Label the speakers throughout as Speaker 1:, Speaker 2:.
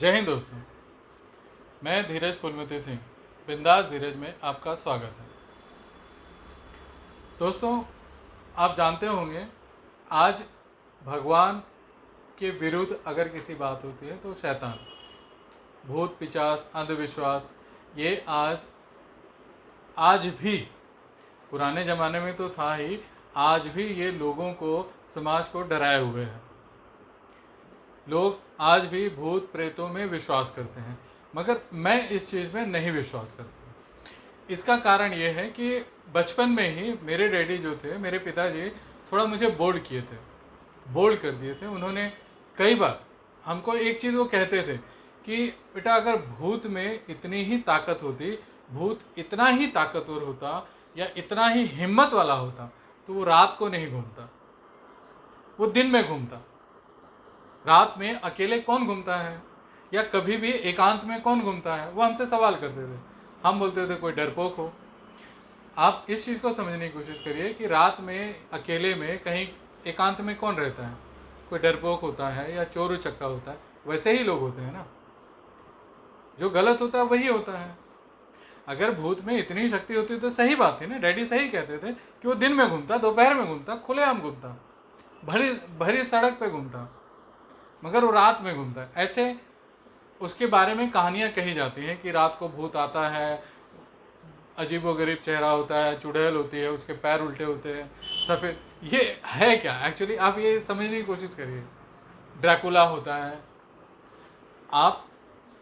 Speaker 1: जय हिंद दोस्तों। मैं धीरज फुलमती सिंह, बिंदास धीरज में आपका स्वागत है। दोस्तों, आप जानते होंगे आज भगवान के विरुद्ध अगर किसी बात होती है तो शैतान, भूत पिचास, अंधविश्वास, ये आज भी, पुराने ज़माने में तो था ही, आज भी ये लोगों को, समाज को डराए हुए है। लोग आज भी भूत प्रेतों में विश्वास करते हैं, मगर मैं इस चीज़ में नहीं विश्वास करता। इसका कारण ये है कि बचपन में ही मेरे डैडी जो थे, मेरे पिताजी, थोड़ा मुझे बोल्ड किए थे, बोल्ड कर दिए थे। उन्होंने कई बार हमको एक चीज़ वो कहते थे कि बेटा, अगर भूत में इतनी ही ताकत होती, भूत इतना ही ताकतवर होता या इतना ही हिम्मत वाला होता तो वो रात को नहीं घूमता, वो दिन में घूमता। रात में अकेले कौन घूमता है, या कभी भी एकांत में कौन घूमता है, वो हमसे सवाल करते थे। हम बोलते थे कोई डरपोक हो। आप इस चीज़ को समझने की कोशिश करिए कि रात में अकेले में कहीं एकांत में कौन रहता है। कोई डरपोक होता है या चोर उचक्का होता है, वैसे ही लोग होते हैं ना। जो गलत होता है वही होता है। अगर भूत में इतनी शक्ति होती तो सही बात थी ना। डैडी सही कहते थे कि वो दिन में घूमता, दोपहर में घूमता, खुलेआम घूमता, भरी भरी सड़क पे घूमता, मगर वो रात में घूमता है। ऐसे उसके बारे में कहानियाँ कही जाती हैं कि रात को भूत आता है, अजीबोगरीब चेहरा होता है, चुड़ैल होती है, उसके पैर उल्टे होते हैं, सफ़ेद। ये है क्या एक्चुअली, आप ये समझने की कोशिश करिए। ड्रैकुला होता है। आप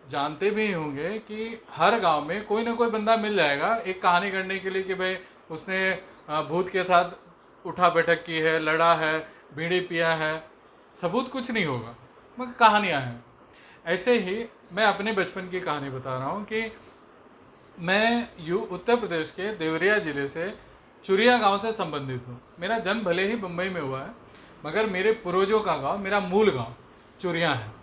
Speaker 1: जानते भी होंगे कि हर गांव में कोई ना कोई बंदा मिल जाएगा एक कहानी करने के लिए कि भाई उसने भूत के साथ उठा बैठक की है, लड़ा है, बीड़ी पिया है। सबूत कुछ नहीं होगा, मगर कहानियाँ हैं। ऐसे ही मैं अपने बचपन की कहानी बता रहा हूँ कि मैं उत्तर प्रदेश के देवरिया ज़िले से चुरिया गांव से संबंधित हूँ। मेरा जन्म भले ही बम्बई में हुआ है, मगर मेरे पूर्वजों का गांव, मेरा मूल गांव चुरिया है।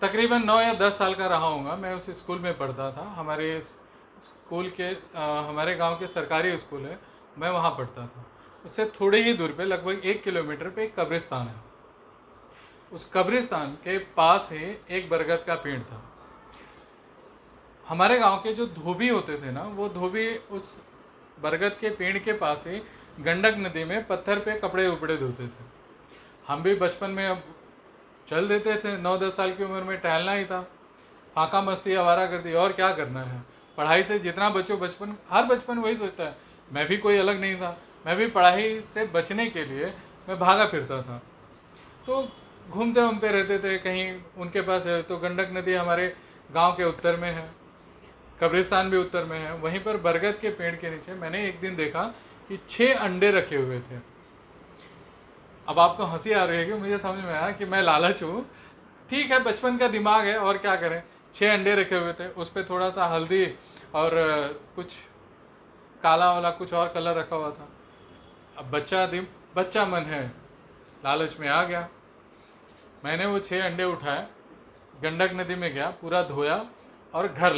Speaker 1: तकरीबन 9 या 10 साल का रहा हूँगा। मैं उस स्कूल में पढ़ता था। हमारे स्कूल के हमारे गांव के सरकारी स्कूल है, मैं वहाँ पढ़ता था। उससे थोड़ी ही दूर पे, लगभग 1 किलोमीटर पे, एक कब्रिस्तान है। उस कब्रिस्तान के पास ही एक बरगद का पेड़ था। हमारे गांव के जो धोबी होते थे ना, वो धोबी उस बरगद के पेड़ के पास ही गंडक नदी में पत्थर पे कपड़े उपड़े धोते थे। हम भी बचपन में अब चल देते थे। 9-10 साल की उम्र में टहलना ही था, फाका मस्ती, आवारागर्दी, और क्या करना है। पढ़ाई से जितना बचो, बचपन, हर बचपन वही सोचता है। मैं भी कोई अलग नहीं था। मैं भी पढ़ाई से बचने के लिए मैं भागा फिरता था। तो घूमते घूमते रहते थे कहीं उनके पास। तो गंडक नदी हमारे गांव के उत्तर में है, कब्रिस्तान भी उत्तर में है। वहीं पर बरगद के पेड़ के नीचे मैंने एक दिन देखा कि 6 अंडे रखे हुए थे। अब आपको हंसी आ रही है कि मुझे समझ में आया कि मैं लालच हूँ। ठीक है, बचपन का दिमाग है, और क्या करें। 6 अंडे रखे हुए थे, उस पर थोड़ा सा हल्दी और कुछ काला वाला कुछ और कलर रखा हुआ था। अब बच्चा मन है, लालच में आ गया। मैंने वो 6 अंडे उठाए, गंडक नदी में गया, पूरा धोया और घर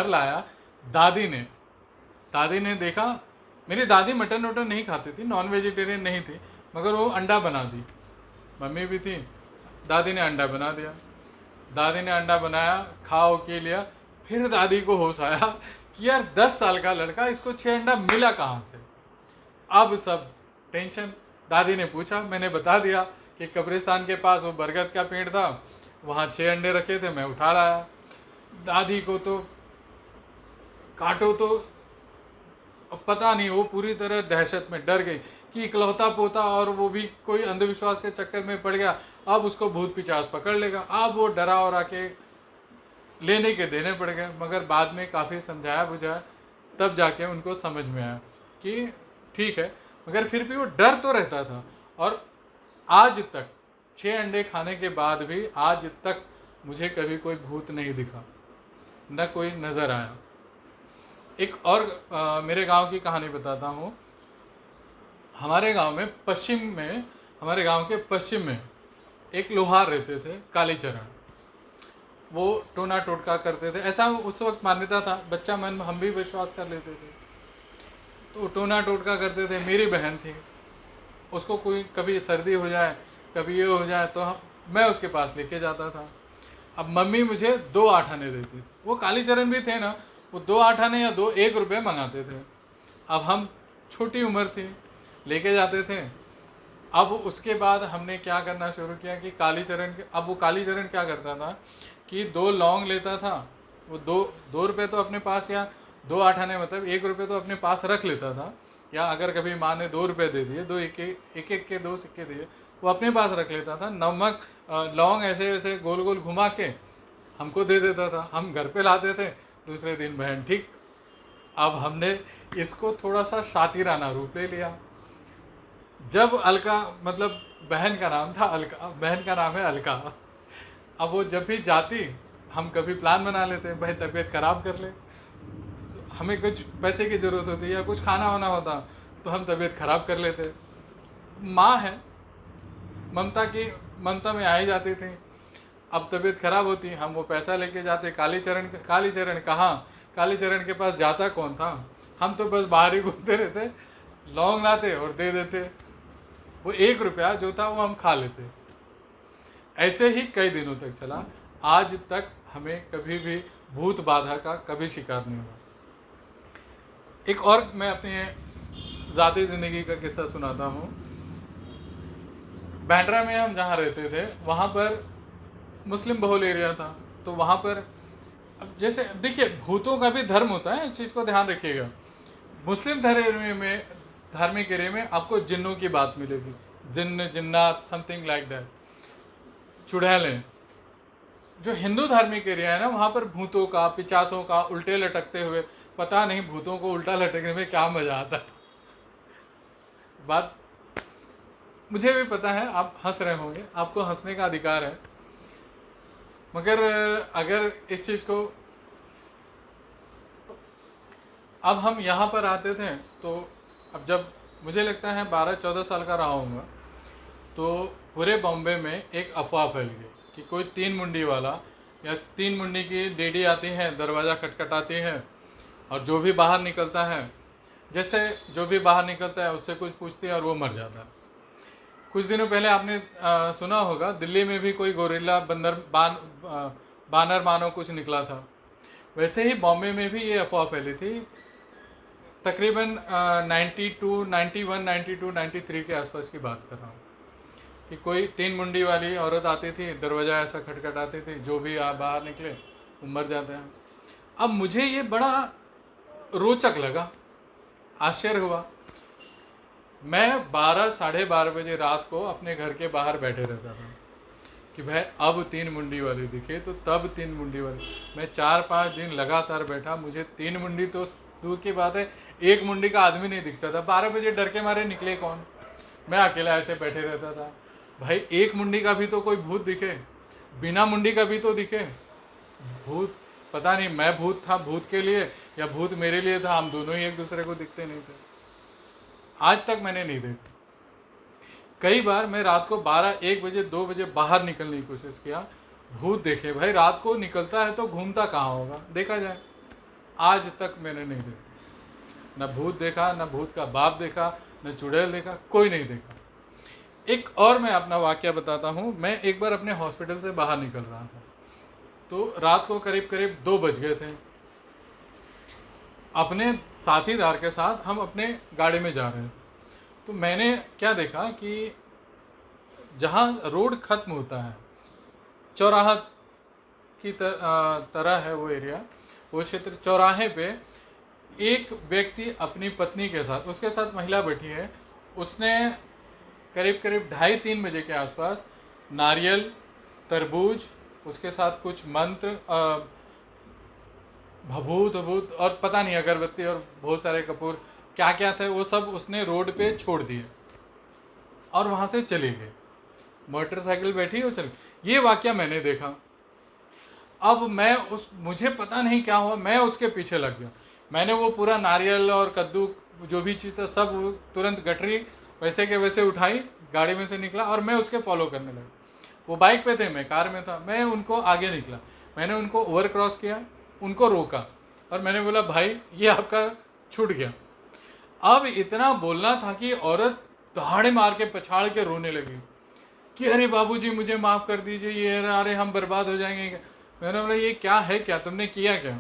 Speaker 1: लाया। दादी ने देखा। मेरी दादी मटन वटन नहीं खाती थी, नॉन वेजिटेरियन नहीं थी, मगर वो अंडा बना दी। मम्मी भी थी, दादी ने अंडा बना दिया। दादी ने अंडा बनाया, खाओ के लिया। फिर दादी को होश आया कि यार 10 साल का लड़का, इसको 6 अंडा मिला कहाँ से। अब सब टेंशन। दादी ने पूछा, मैंने बता दिया कि कब्रिस्तान के पास वो बरगद का पेड़ था, वहाँ 6 अंडे रखे थे, मैं उठा लाया। दादी को तो काटो तो, अब पता नहीं, वो पूरी तरह दहशत में डर गई कि इकलौता पोता, और वो भी कोई अंधविश्वास के चक्कर में पड़ गया, अब उसको भूत पिचास पकड़ लेगा। अब वो डरा और के लेने के देने पड़ गए। मगर बाद में काफ़ी समझाया बुझाया, तब जाके उनको समझ में आया कि ठीक है, मगर फिर भी वो डर तो रहता था। और आज तक 6 अंडे खाने के बाद भी आज तक मुझे कभी कोई भूत नहीं दिखा, न कोई नज़र आया। एक और मेरे गांव की कहानी बताता हूँ। हमारे गांव के पश्चिम में एक लोहार रहते थे, कालीचरण। वो टोना टोटका करते थे, ऐसा उस वक्त मान्यता था। बच्चा मन, हम भी विश्वास कर लेते थे। तो टोना टोटका करते थे। मेरी बहन थी, उसको कोई कभी सर्दी हो जाए, कभी ये हो जाए, तो मैं उसके पास लेके जाता था। अब मम्मी मुझे 2 8 आने देती थी। वो कालीचरण भी थे ना, वो 2 8 आने या 2 1 रुपये मंगाते थे। अब हम छोटी उम्र थी, लेके जाते थे। अब उसके बाद हमने क्या करना शुरू किया कि कालीचरण अब वो कालीचरण क्या करता था कि 2 लौंग लेता था। वो 2 रुपये तो अपने पास, या 2 8 आने मतलब 1 रुपये तो अपने पास रख लेता था। या अगर कभी माँ ने 2 रुपये दे दिए, 2 एक के 2 सिक्के दिए, वो अपने पास रख लेता था। नमक लौंग ऐसे ऐसे गोल गोल घुमा के हमको दे देता था। हम घर पे लाते थे, दूसरे दिन बहन ठीक। अब हमने इसको थोड़ा सा शातिराना रूप ले लिया। जब अलका, मतलब बहन का नाम था अलका, बहन का नाम है अलका। अब वो जब भी जाती, हम कभी प्लान बना लेते, भाई तबीयत खराब कर ले, हमें कुछ पैसे की ज़रूरत होती या कुछ खाना वाना होता, तो हम तबीयत खराब कर लेते। माँ है, ममता में आ ही जाती थी। अब तबीयत खराब होती, हम वो पैसा लेके जाते। कालीचरण कहाँ, कालीचरण के पास जाता कौन था। हम तो बस बाहर ही घूमते रहते, लौंग लाते और दे देते। वो 1 रुपया जो था वो हम खा लेते। ऐसे ही कई दिनों तक चला। आज तक हमें कभी भी भूत बाधा का कभी शिकार नहीं हुआ। एक और मैं अपनी ज़ाती ज़िंदगी का किस्सा सुनाता हूँ। बैंड्रा में हम जहाँ रहते थे वहाँ पर मुस्लिम बहुल एरिया था। तो वहाँ पर अब जैसे देखिए, भूतों का भी धर्म होता है, इस चीज़ को ध्यान रखिएगा। मुस्लिम धार्मिक एरिया में आपको जिन्नों की बात मिलेगी, जिन्न जिन्नात समथिंग लाइक दैट, चुड़ैलें। जो हिंदू धार्मिक एरिया है ना, वहाँ पर भूतों का, पिचासों का उल्टे लटकते हुए, पता नहीं भूतों को उल्टा लटकने में क्या मजा आता है। बात मुझे भी पता है, आप हंस रहे होंगे, आपको हंसने का अधिकार है, मगर अगर इस चीज़ को, अब हम यहाँ पर आते थे तो अब जब मुझे लगता है 12-14 साल का रहा हूँगा, तो पूरे बॉम्बे में एक अफवाह फैल गई कि कोई 3 मुंडी वाला या 3 मुंडी की लेडी आती है, दरवाज़ा खटखटाती है, और जो भी बाहर निकलता है, जैसे जो भी बाहर निकलता है उससे कुछ पूछती है और वो मर जाता है। कुछ दिनों पहले आपने सुना होगा, दिल्ली में भी कोई गोरिल्ला बानर मानो कुछ निकला था। वैसे ही बॉम्बे में भी ये अफवाह फैली थी। तकरीबन 92, 91, 92, 93 के आसपास की बात कर रहा हूँ कि कोई 3 मुंडी वाली औरत आती थी, दरवाज़ा ऐसा खटखटाती थी, जो भी बाहर निकले वो मर जाते हैं। अब मुझे ये बड़ा रोचक लगा, आश्चर्य हुआ। मैं 12, साढ़े 12 बजे रात को अपने घर के बाहर बैठे रहता था कि भाई अब 3 मुंडी वाली दिखे तो तब 3 मुंडी वाली। मैं 4-5 दिन लगातार बैठा, मुझे 3 मुंडी तो दूर की बात है, 1 मुंडी का आदमी नहीं दिखता था। 12 बजे डर के मारे निकले कौन, मैं अकेला ऐसे बैठे रहता था। भाई 1 मुंडी का भी तो कोई भूत दिखे, बिना मुंडी का भी तो दिखे भूत। पता नहीं मैं भूत था भूत के लिए या भूत मेरे लिए था, हम दोनों ही एक दूसरे को दिखते नहीं थे। आज तक मैंने नहीं देखा। कई बार मैं रात को 12-1 बजे 2 बजे बाहर निकलने की कोशिश किया, भूत देखे। भाई रात को निकलता है तो घूमता कहाँ होगा, देखा जाए। आज तक मैंने नहीं देखा, न भूत देखा, न भूत का बाप देखा, न चुड़ैल देखा, कोई नहीं देखा। एक और मैं अपना वाक्य बताता हूँ। मैं एक बार अपने हॉस्पिटल से बाहर निकल रहा था, तो रात को करीब करीब 2 बज गए थे। अपने साथीदार के साथ हम अपने गाड़ी में जा रहे थे, तो मैंने क्या देखा कि जहाँ रोड ख़त्म होता है, चौराहा की तरह है वो एरिया, वो क्षेत्र, चौराहे पे एक व्यक्ति अपनी पत्नी के साथ, उसके साथ महिला बैठी है, उसने करीब करीब 2:30-3 बजे के आसपास नारियल, तरबूज, उसके साथ कुछ मंत्र, भभूत भभूत और पता नहीं अगरबत्ती और बहुत सारे कपूर क्या क्या थे, वो सब उसने रोड पे छोड़ दिए और वहाँ से चली गई। मोटरसाइकिल बैठी और चली। ये वाकया मैंने देखा। अब मुझे पता नहीं क्या हुआ, मैं उसके पीछे लग गया। मैंने वो पूरा नारियल और कद्दू जो भी चीज़ था सब तुरंत गठरी वैसे के वैसे उठाई, गाड़ी में से निकला और मैं उसके फॉलो करने लगा। वो बाइक पे थे, मैं कार में था। मैं उनको आगे निकला, मैंने उनको ओवर क्रॉस किया, उनको रोका और मैंने बोला भाई ये आपका छूट गया। अब इतना बोलना था कि औरत दहाड़े मार के पछाड़ के रोने लगी कि अरे बाबूजी मुझे माफ़ कर दीजिए, ये अरे हम बर्बाद हो जाएंगे। मैंने बोला ये क्या है, क्या तुमने किया क्या?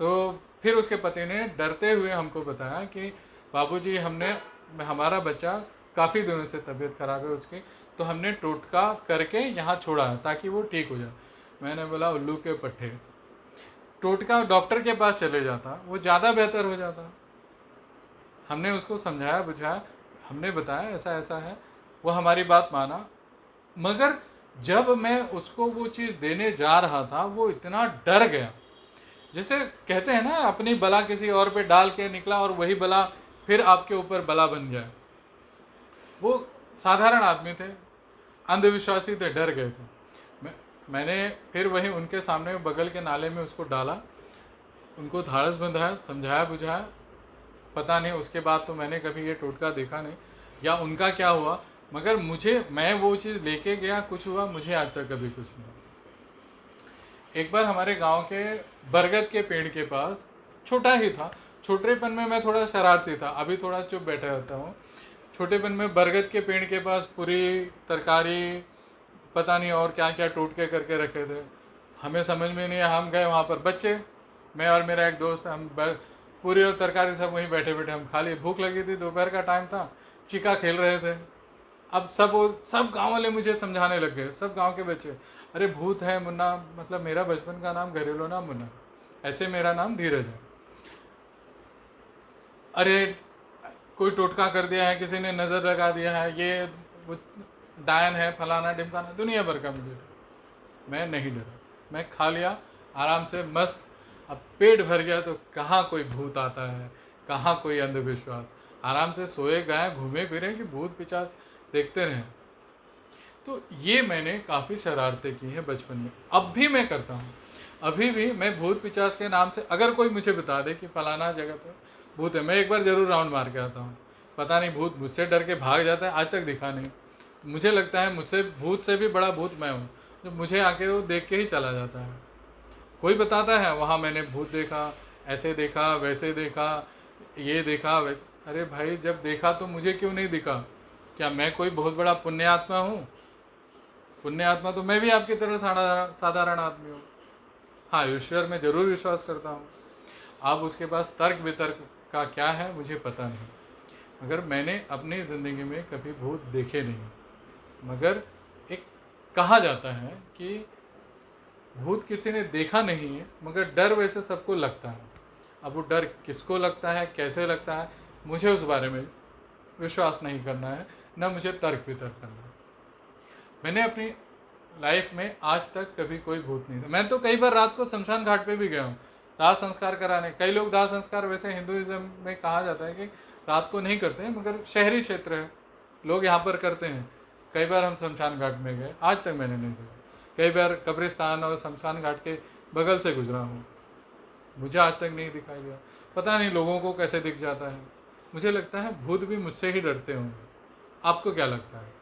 Speaker 1: तो फिर उसके पति ने डरते हुए हमको बताया कि बाबूजी हमारा बच्चा काफ़ी दिनों से तबीयत खराब है उसकी, तो हमने टोटका करके यहाँ छोड़ा है ताकि वो ठीक हो जाए। मैंने बोला उल्लू के पट्टे, टोटका डॉक्टर के पास चले जाता वो ज़्यादा बेहतर हो जाता। हमने उसको समझाया बुझाया, हमने बताया ऐसा ऐसा है, वो हमारी बात माना। मगर जब मैं उसको वो चीज़ देने जा रहा था वो इतना डर गया, जैसे कहते हैं ना अपनी बला किसी और पे डाल के निकला और वही बला फिर आपके ऊपर बला बन जाए। वो साधारण आदमी थे, अंधविश्वासी थे, डर गए थे। मैंने फिर वही उनके सामने बगल के नाले में उसको डाला, उनको धाड़स बंधाया, समझाया बुझाया। पता नहीं उसके बाद तो मैंने कभी ये टोटका देखा नहीं या उनका क्या हुआ, मगर मैं वो चीज़ लेके गया, कुछ हुआ, मुझे आज तक कभी कुछ नहीं। एक बार हमारे गांव के बरगद के पेड़ के पास, छोटा ही था, छोटेपन में मैं थोड़ा शरारती था, अभी थोड़ा चुप बैठा रहता हूँ। छोटेपन में बरगद के पेड़ के पास पूरी तरकारी पता नहीं और क्या क्या टोटके करके रखे थे। हमें समझ में नहीं आया, हम गए वहाँ पर, बच्चे, मैं और मेरा एक दोस्त, हम पूरी और तरकारी सब वहीं बैठे बैठे हम खा लिए। भूख लगी थी, दोपहर का टाइम था, चिका खेल रहे थे। अब सब गांव वाले मुझे समझाने लग गए, सब गांव के बच्चे, अरे भूत है मुन्ना, मतलब मेरा बचपन का नाम घरेलू नाम मुन्ना, ऐसे मेरा नाम धीरज है। अरे कोई टोटका कर दिया है, किसी ने नज़र लगा दिया है, ये वो डायन है, फलाना ढिमकाना, दुनिया भर का मुझे। मैं नहीं डरा, मैं खा लिया आराम से मस्त। अब पेट भर गया तो कहाँ कोई भूत आता है, कहाँ कोई अंधविश्वास। आराम से सोए गए, घूमे फिरे कि भूत पिचास देखते रहें। तो ये मैंने काफ़ी शरारतें की हैं बचपन में, अब भी मैं करता हूँ। अभी भी मैं भूत पिचास के नाम से अगर कोई मुझे बता दे कि फलाना जगह पर भूत है, मैं एक बार ज़रूर राउंड मार के आता हूँ। पता नहीं भूत मुझसे डर के भाग जाता है, आज तक दिखा नहीं। मुझे लगता है मुझसे भूत से भी बड़ा भूत मैं हूँ, जो मुझे आके वो देख के ही चला जाता है। कोई बताता है वहाँ मैंने भूत देखा, ऐसे देखा, वैसे देखा, ये देखा अरे भाई जब देखा तो मुझे क्यों नहीं दिखा? क्या मैं कोई बहुत बड़ा पुण्य आत्मा हूँ? पुण्य आत्मा तो मैं भी आपकी तरह साधारण आदमी हूँ। हाँ, ईश्वर में जरूर विश्वास करता हूँ। अब उसके पास तर्क वितर्क का क्या है मुझे पता नहीं, मगर मैंने अपनी ज़िंदगी में कभी भूत देखे नहीं। मगर एक कहा जाता है कि भूत किसी ने देखा नहीं है, मगर डर वैसे सबको लगता है। अब वो डर किसको लगता है, कैसे लगता है, मुझे उस बारे में विश्वास नहीं करना है, न मुझे तर्क वितर्क करना है। मैंने अपनी लाइफ में आज तक कभी कोई भूत नहीं था। मैं तो कई बार रात को शमशान घाट पे भी गया हूँ दाह संस्कार कराने। कई लोग दाह संस्कार वैसे हिंदुइज्म में कहा जाता है कि रात को नहीं करते हैं, मगर शहरी क्षेत्र है, लोग यहाँ पर करते हैं। कई बार हम शमशान घाट में गए, आज तक मैंने नहीं देखा। कई बार कब्रिस्तान और शमशान घाट के बगल से गुजरा हूँ, मुझे आज तक नहीं दिखाई दिया। पता नहीं लोगों को कैसे दिख जाता है। मुझे लगता है भूत भी मुझसे ही डरते होंगे। आपको क्या लगता है?